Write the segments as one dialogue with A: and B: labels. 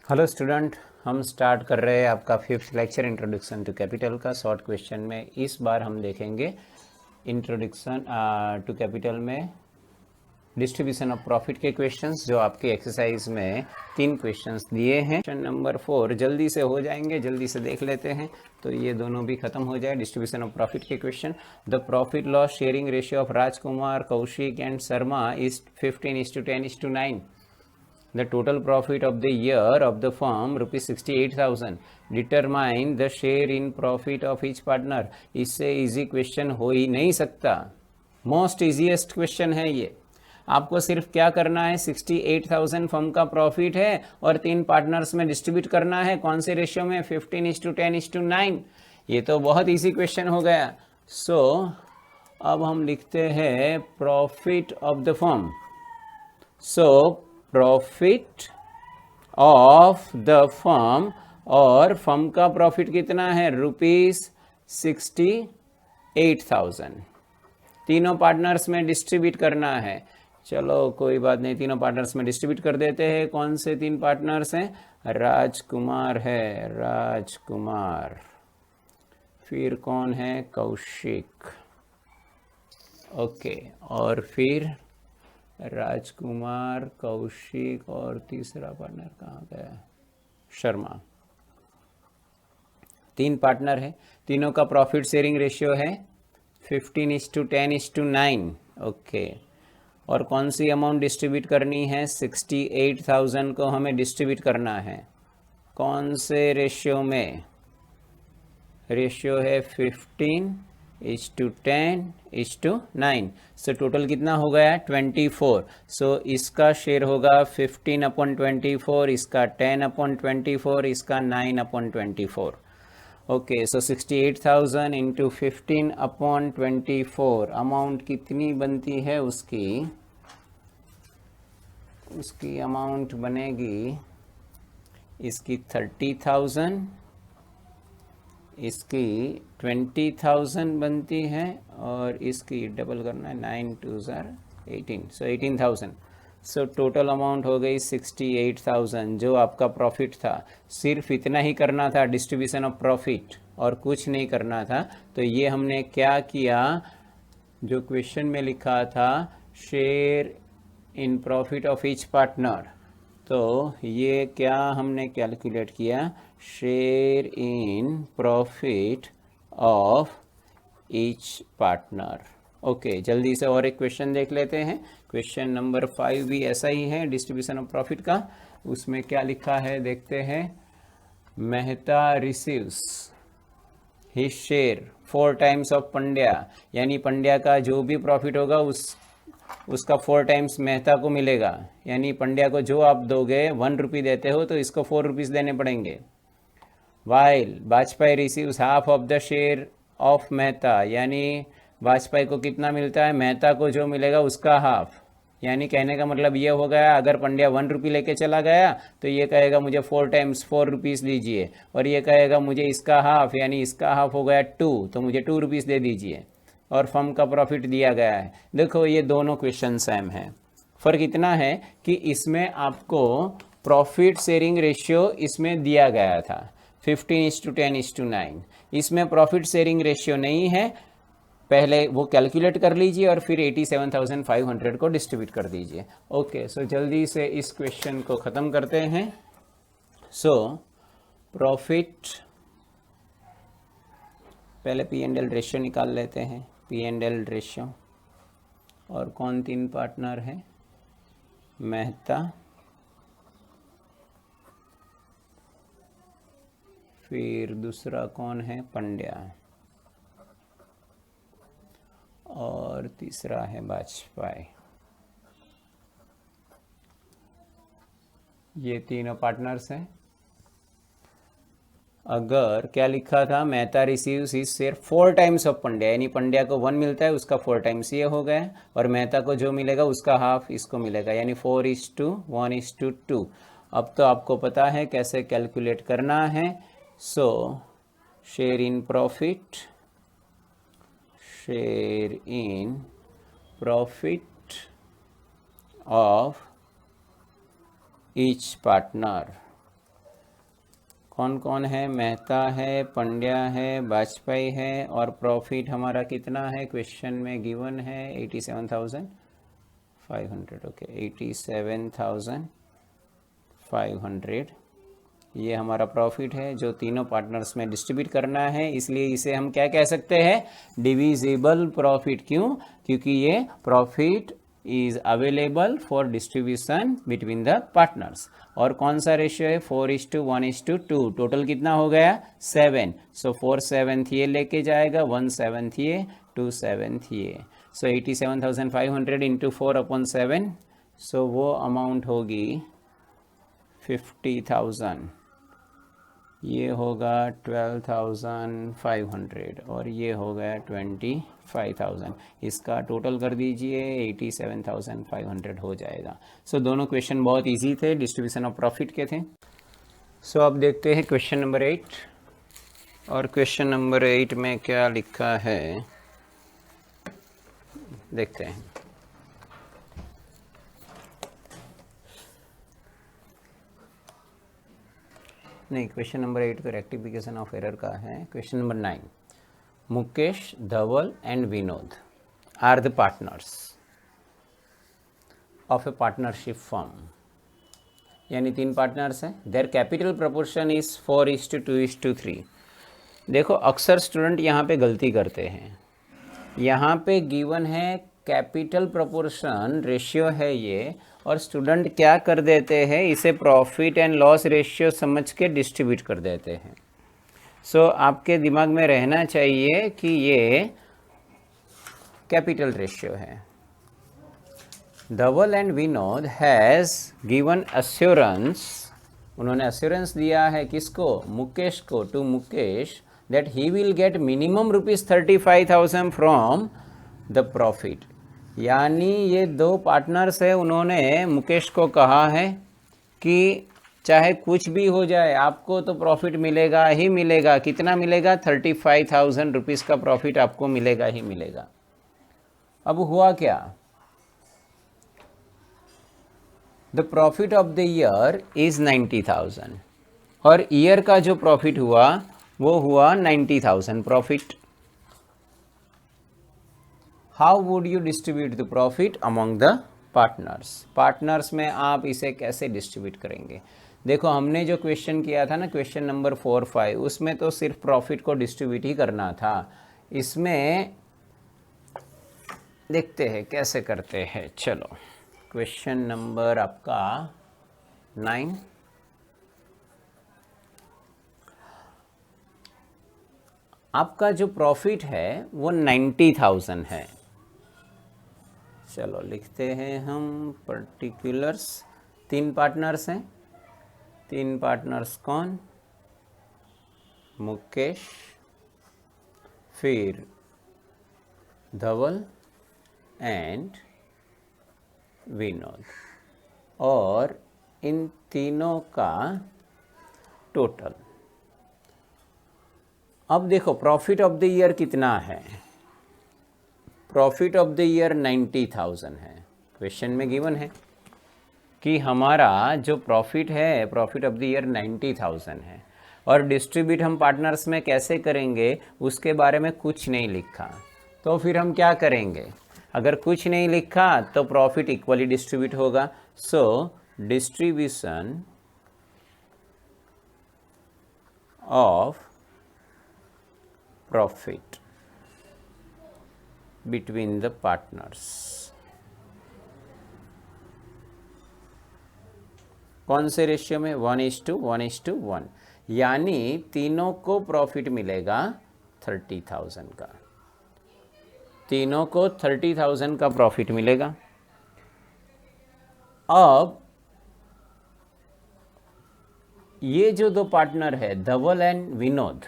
A: Hello student, हम start कर रहे हैं आपका 5th lecture introduction to capital का शॉर्ट क्वेश्चन में। इस बार हम देखेंगे इंट्रोडक्शन टू कैपिटल में डिस्ट्रीब्यूशन ऑफ प्रॉफिट के क्वेश्चंस जो आपके एक्सरसाइज में 3 क्वेश्चंस दिए हैं। क्वेश्चन नंबर 4 जल्दी से हो जाएंगे, जल्दी से देख लेते हैं तो ये दोनों भी खत्म हो जाए। डिस्ट्रीब्यूशन ऑफ प्रॉफिट के question. The profit loss sharing ratio of Rajkumar, Kaushik and Sharma is 15:10:9। The total profit of the year of the firm rupees 68,000. Determine the share in profit of each partner. इससे easy question हो ही नहीं सकता। Most easiest question है ये। आपको सिर्फ क्या करना है, 68,000 फर्म का प्रॉफिट है और 3 पार्टनर्स में डिस्ट्रीब्यूट करना है। कौन से रेशियो में? 15:10:9। ये तो बहुत इजी क्वेश्चन हो गया। सो अब हम लिखते हैं profit of the firm. So profit of the firm, और फर्म का प्रॉफिट कितना है? ₹68,000। तीनों पार्टनर्स में डिस्ट्रीब्यूट करना है। चलो कोई बात नहीं, तीनों पार्टनर्स में डिस्ट्रीब्यूट कर देते हैं। कौन से 3 पार्टनर्स हैं? राजकुमार है, राजकुमार। फिर कौन है? कौशिक। ओके, और फिर राजकुमार, कौशिक, और तीसरा पार्टनर कहाँ गया? शर्मा। 3 पार्टनर है, तीनों का प्रॉफिट शेयरिंग रेशियो है 15:10:9। ओके, और कौन सी अमाउंट डिस्ट्रीब्यूट करनी है? 68,000 को हमें डिस्ट्रीब्यूट करना है। कौन से रेशियो में? रेशियो है 15:10:9। सो टोटल कितना हो गया? 24। सो इसका शेयर होगा 15/24, इसका 10/24, इसका 9/24। ओके, सो 68,000 इंटू 15/24 अमाउंट कितनी बनती है? उसकी अमाउंट बनेगी, इसकी 30,000, इसकी 20,000 बनती है, और इसकी डबल करना है, 9 2 18, सो 18,000। सो टोटल अमाउंट हो गई 68,000 जो आपका प्रॉफिट था। सिर्फ इतना ही करना था, डिस्ट्रीब्यूशन ऑफ प्रॉफिट, और कुछ नहीं करना था। तो ये हमने क्या किया, जो क्वेश्चन में लिखा था share in profit of each partner, तो ये क्या हमने कैलकुलेट किया? Share in profit of each partner. Okay, जल्दी से और एक क्वेश्चन देख लेते हैं। क्वेश्चन नंबर 5 भी ऐसा ही है, डिस्ट्रीब्यूशन ऑफ प्रॉफिट का। उसमें क्या लिखा है देखते हैं। Mehta receives his share 4 times of Pandya, यानी पंड्या का जो भी प्रॉफिट होगा उसका 4 टाइम्स मेहता को मिलेगा। यानी पंड्या को जो आप दोगे 1 रुपी देते हो तो इसको 4 रुपीज़ देने पड़ेंगे। While Vajpayee receives half of the share of Mehta, यानी वाजपेयी को कितना मिलता है? मेहता को जो मिलेगा उसका हाफ। यानी कहने का मतलब ये हो गया, अगर पंड्या 1 रुपी लेके चला गया तो ये कहेगा मुझे 4 टाइम्स 4 रुपीज़ दीजिए, और ये कहेगा मुझे इसका हाफ, यानी इसका हाफ हो गया 2, तो मुझे 2 रुपीज़ दे दीजिए, और फर्म का प्रॉफिट दिया गया है। देखो ये दोनों क्वेश्चन सेम है। फ़र्क इतना है कि इसमें आपको प्रॉफिट शेयरिंग रेशियो इसमें दिया गया था 15:10:9। इसमें प्रॉफिट शेयरिंग रेशियो नहीं है। पहले वो कैलकुलेट कर लीजिए और फिर 87,500 को डिस्ट्रीब्यूट कर दीजिए। ओके, सो जल्दी से इस क्वेश्चन को ख़त्म करते हैं। सो प्रॉफिट, पहले P&L रेशियो निकाल लेते हैं। P&L रेशियो, और कौन 3 पार्टनर है? मेहता, फिर दूसरा कौन है? पंड्या, और तीसरा है वाजपेयी। ये तीनों पार्टनर्स हैं। अगर क्या लिखा था? Mehta receives his share 4 times of Pandya, यानी पंड्या को 1 मिलता है, उसका 4 टाइम्स ये हो गया, और मेहता को जो मिलेगा उसका हाफ इसको मिलेगा, यानी 4:1:2। अब तो आपको पता है कैसे कैलकुलेट करना है। सो share in profit, share in profit of each partner कौन कौन है, मेहता है, पंड्या है, वाजपेयी है, और प्रॉफिट हमारा कितना है क्वेश्चन में गिवन है 87,500। ओके 87,500 ये हमारा प्रॉफिट है जो तीनों पार्टनर्स में डिस्ट्रीब्यूट करना है, इसलिए इसे हम क्या कह सकते हैं, डिविजिबल प्रॉफिट। क्यों? क्योंकि ये profit is available for distribution between the partners. और कौन सा रेशियो है, 4:1:2। टोटल कितना हो गया, 7। सो 4/7 ये लेके जाएगा, 1/7 ये, 2/7 ये। सो 87,500 इंटू 4/7, सो वो अमाउंट होगी 50,000। ये होगा 12,500 और ये हो गया 25,000। इसका टोटल कर दीजिए, 87,500 हो जाएगा। सो दोनों क्वेश्चन बहुत इजी थे, डिस्ट्रीब्यूशन ऑफ प्रॉफिट के थे। सो अब देखते हैं क्वेश्चन नंबर 8। और क्वेश्चन नंबर 8 में क्या लिखा है देखते हैं। नहीं, क्वेश्चन नंबर 8 तो रेक्टिफिकेशन ऑफ एरर का है। Question number 9, Mukesh, Dhaval and Vinod are the partners of a partnership firm. यानी 3 पार्टनर्स हैं, देयर कैपिटल प्रपोर्शन इज 4:2:3। देखो अक्सर स्टूडेंट यहाँ पे गलती करते हैं, यहाँ पे गिवन है कैपिटल प्रोपोर्शन रेशियो है ये, और स्टूडेंट क्या कर देते हैं, इसे प्रॉफिट एंड लॉस रेशियो समझ के डिस्ट्रीब्यूट कर देते हैं। सो आपके दिमाग में रहना चाहिए कि ये कैपिटल रेशियो है। Dhaval and Vinod has given assurance, उन्होंने अश्योरेंस दिया है किसको, मुकेश को, to Mukesh, that he will get minimum ₹35,000 from the profit. यानी ये 2 पार्टनर्स है, उन्होंने मुकेश को कहा है कि चाहे कुछ भी हो जाए आपको तो प्रॉफिट मिलेगा ही मिलेगा। कितना मिलेगा, 35,000 रुपीज़ का प्रॉफिट आपको मिलेगा ही मिलेगा। अब हुआ क्या, the profit of the year is 90,000 और ईयर का जो प्रॉफिट हुआ वो हुआ 90,000 profit. How would you distribute the profit among the partners. Partners में आप इसे कैसे डिस्ट्रीब्यूट करेंगे। देखो हमने जो क्वेश्चन किया था ना, क्वेश्चन नंबर 4, 5, उसमें तो सिर्फ प्रॉफिट को डिस्ट्रीब्यूट ही करना था। इसमें देखते हैं कैसे करते हैं। चलो क्वेश्चन नंबर आपका 9, आपका जो प्रॉफिट है वो 90,000 है। चलो लिखते हैं हम पर्टिकुलर्स। 3 पार्टनर्स हैं, 3 पार्टनर्स कौन, मुकेश, फिर धवल एंड विनोद, और इन तीनों का टोटल। अब देखो प्रॉफिट ऑफ द ईयर कितना है, प्रॉफिट ऑफ द ईयर 90,000 है। क्वेश्चन में गिवन है कि हमारा जो प्रॉफिट है, प्रॉफिट ऑफ द ईयर 90,000 है, और डिस्ट्रीब्यूट हम पार्टनर्स में कैसे करेंगे उसके बारे में कुछ नहीं लिखा। तो फिर हम क्या करेंगे, अगर कुछ नहीं लिखा तो प्रॉफिट इक्वली डिस्ट्रीब्यूट होगा। So distribution of profit between the partners, कौन से रेशियो में, 1:1:1, यानी तीनों को प्रॉफिट मिलेगा 30,000 का, तीनों को 30,000 का प्रॉफिट मिलेगा। अब ये जो 2 पार्टनर है धवल एंड विनोद,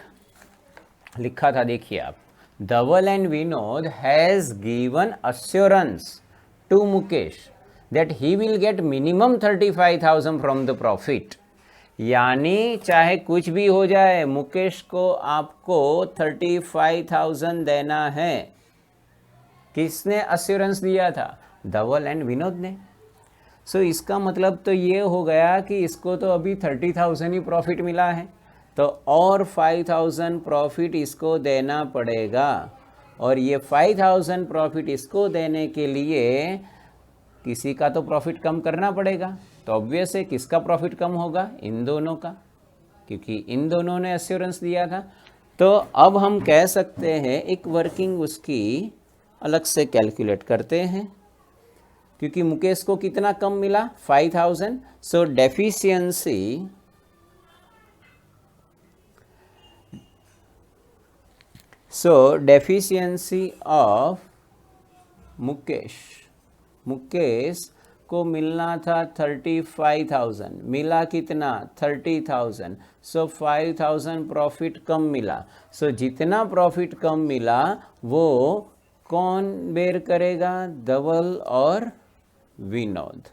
A: लिखा था देखिए आप, Dhaval and Vinod has given assurance to Mukesh that he will get minimum 35,000 from the profit. यानी चाहे कुछ भी हो जाए मुकेश को आपको 35,000 देना है। किसने अश्योरेंस दिया था, धवल एंड विनोद ने। सो इसका मतलब तो ये हो गया कि इसको तो अभी 30,000 ही प्रॉफिट मिला है, तो और 5000 प्रॉफिट इसको देना पड़ेगा, और ये 5000 प्रॉफिट इसको देने के लिए किसी का तो प्रॉफिट कम करना पड़ेगा। तो ऑब्वियस है किसका प्रॉफिट कम होगा, इन दोनों का, क्योंकि इन दोनों ने एश्योरेंस दिया था। तो अब हम कह सकते हैं एक वर्किंग उसकी अलग से कैलकुलेट करते हैं, क्योंकि मुकेश को कितना कम मिला, 5000। सो डेफिशिएंसी ऑफ मुकेश को मिलना था 35,000, मिला कितना, 30,000। सो 5,000 प्रॉफिट कम मिला। सो जितना प्रॉफिट कम मिला वो कौन बेर करेगा, धवल और विनोद।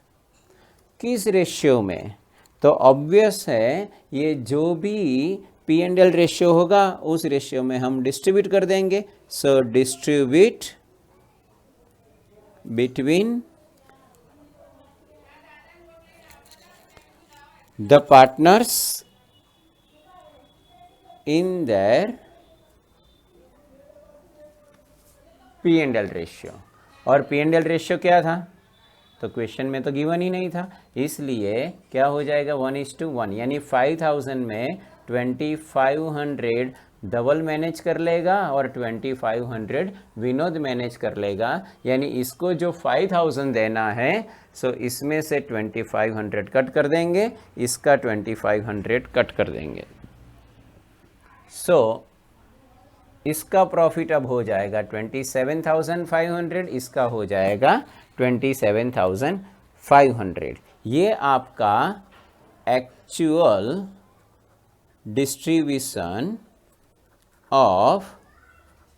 A: किस रेशियो में, तो ऑब्वियस है ये जो भी P&L रेशियो होगा उस रेशियो में हम डिस्ट्रीब्यूट कर देंगे। So distribute between the partners in their P&L ratio. और P&L रेशियो क्या था, तो क्वेश्चन में तो गिवन ही नहीं था, इसलिए क्या हो जाएगा 1:1, यानी 5000 में 2500 धवल मैनेज कर लेगा और 2500 विनोद मैनेज कर लेगा। यानी इसको जो 5000 देना है, सो इसमें से 2500 कट कर देंगे, इसका 2500 कट कर देंगे। सो इसका प्रॉफिट अब हो जाएगा 27,500, इसका हो जाएगा 27,500। ये आपका एक्चुअल डिस्ट्रीब्यूशन ऑफ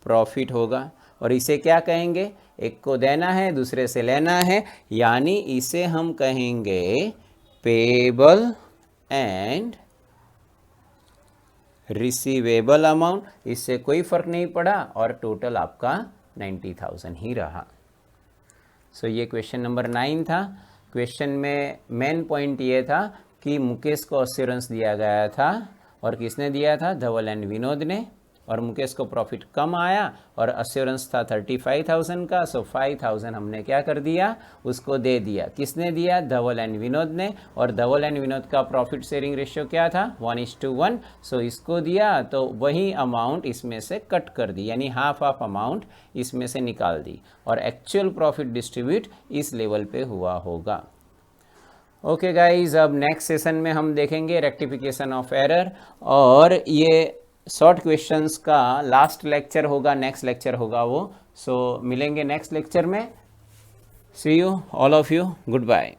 A: प्रॉफिट होगा। और इसे क्या कहेंगे, एक को देना है दूसरे से लेना है, यानी इसे हम कहेंगे पेएबल एंड रिसीवेबल अमाउंट। इससे कोई फर्क नहीं पड़ा और टोटल आपका 90,000 ही रहा। सो ये क्वेश्चन नंबर 9 था। क्वेश्चन में मेन पॉइंट ये था कि मुकेश को एश्योरेंस दिया गया था, और किसने दिया था, धवल एंड विनोद ने, और मुकेश को प्रॉफिट कम आया और एश्योरेंस था 35,000 का। सो 5,000 हमने क्या कर दिया, उसको दे दिया। किसने दिया, धवल एंड विनोद ने, और धवल एंड विनोद का प्रॉफिट शेयरिंग रेशियो क्या था, 1:1। सो इसको दिया तो वही अमाउंट इसमें से कट कर दी, यानी हाफ अमाउंट इसमें से निकाल दी, और एक्चुअल प्रॉफिट डिस्ट्रीब्यूट इस लेवल पे हुआ होगा। ओके गाइज, अब नेक्स्ट सेशन में हम देखेंगे रेक्टिफिकेशन ऑफ एरर, और ये शॉर्ट क्वेश्चंस का लास्ट लेक्चर होगा, नेक्स्ट लेक्चर होगा वो। सो मिलेंगे नेक्स्ट लेक्चर में। See you all of you, good bye.